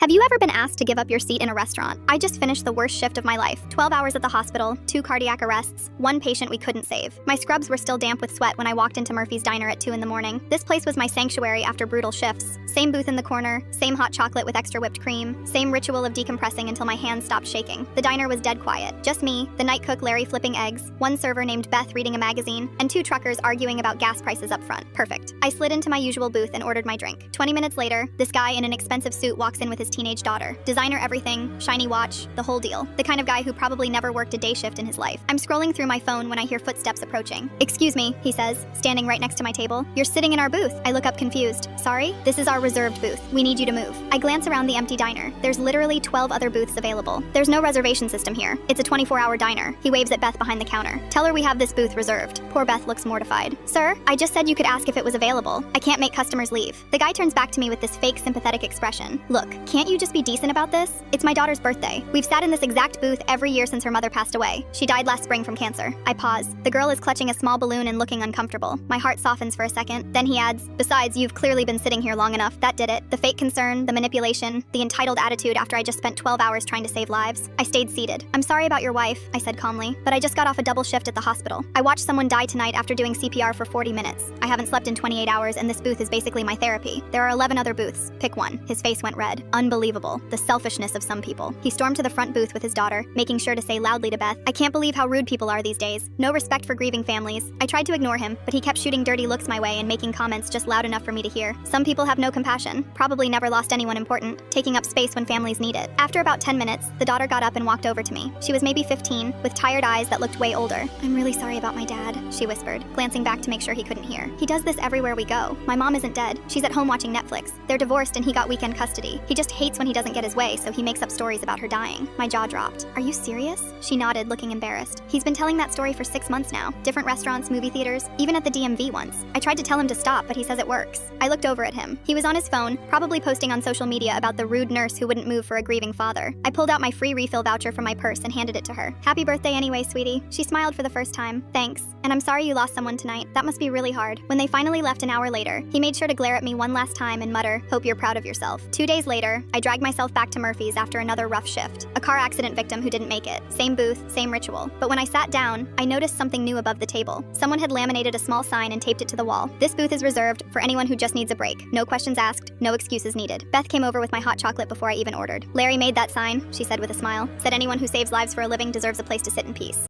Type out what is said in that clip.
Have you ever been asked to give up your seat in a restaurant? I just finished the worst shift of my life. 12 hours at the hospital, 2 cardiac arrests, 1 patient we couldn't save. My scrubs were still damp with sweat when I walked into Murphy's Diner at 2 in the morning. This place was my sanctuary after brutal shifts. Same booth in the corner, same hot chocolate with extra whipped cream, same ritual of decompressing until my hands stopped shaking. The diner was dead quiet. Just me, the night cook Larry flipping eggs, 1 server named Beth reading a magazine, and 2 truckers arguing about gas prices up front. Perfect. I slid into my usual booth and ordered my drink. 20 minutes later, this guy in an expensive suit walks in with his teenage daughter. Designer everything, shiny watch, the whole deal. The kind of guy who probably never worked a day shift in his life. I'm scrolling through my phone when I hear footsteps approaching. "Excuse me," he says, standing right next to my table. "You're sitting in our booth." I look up confused. "Sorry? This is our reserved booth. We need you to move." I glance around the empty diner. There's literally 12 other booths available. There's no reservation system here. It's a 24-hour diner. He waves at Beth behind the counter. "Tell her we have this booth reserved." Poor Beth looks mortified. "Sir, I just said you could ask if it was available. I can't make customers leave." The guy turns back to me with this fake sympathetic expression. "Look, can't you just be decent about this? It's my daughter's birthday. We've sat in this exact booth every year since her mother passed away. She died last spring from cancer." I pause. The girl is clutching a small balloon and looking uncomfortable. My heart softens for a second. Then he adds, "Besides, you've clearly been sitting here long enough. That did it." The fake concern, the manipulation, the entitled attitude after I just spent 12 hours trying to save lives. I stayed seated. "I'm sorry about your wife," I said calmly, "but I just got off a double shift at the hospital. I watched someone die tonight after doing CPR for 40 minutes. I haven't slept in 28 hours and this booth is basically my therapy. There are 11 other booths. Pick one." His face went red. Unbelievable. The selfishness of some people. He stormed to the front booth with his daughter, making sure to say loudly to Beth, "I can't believe how rude people are these days. No respect for grieving families." I tried to ignore him, but he kept shooting dirty looks my way and making comments just loud enough for me to hear. Some people have no compassion, probably never lost anyone important, taking up space when families need it. After about 10 minutes, the daughter got up and walked over to me. She was maybe 15, with tired eyes that looked way older. "I'm really sorry about my dad," she whispered, glancing back to make sure he couldn't hear. "He does this everywhere we go. My mom isn't dead. She's at home watching Netflix. They're divorced and he got weekend custody. He just hates when he doesn't get his way, so he makes up stories about her dying." My jaw dropped. "Are you serious?" She nodded, looking embarrassed. "He's been telling that story for 6 months now. Different restaurants, movie theaters, even at the DMV once. I tried to tell him to stop, but he says it works." I looked over at him. He was on his phone, probably posting on social media about the rude nurse who wouldn't move for a grieving father. I pulled out my free refill voucher from my purse and handed it to her. "Happy birthday anyway, sweetie." She smiled for the first time. "Thanks. And I'm sorry you lost someone tonight. That must be really hard." When they finally left an hour later, he made sure to glare at me one last time and mutter, "Hope you're proud of yourself." 2 days later, I dragged myself back to Murphy's after another rough shift. A car accident victim who didn't make it. Same booth, same ritual. But when I sat down, I noticed something new above the table. Someone had laminated a small sign and taped it to the wall. "This booth is reserved for anyone who just needs a break. No questions asked, no excuses needed." Beth came over with my hot chocolate before I even ordered. "Larry made that sign," she said with a smile. "Said anyone who saves lives for a living deserves a place to sit in peace."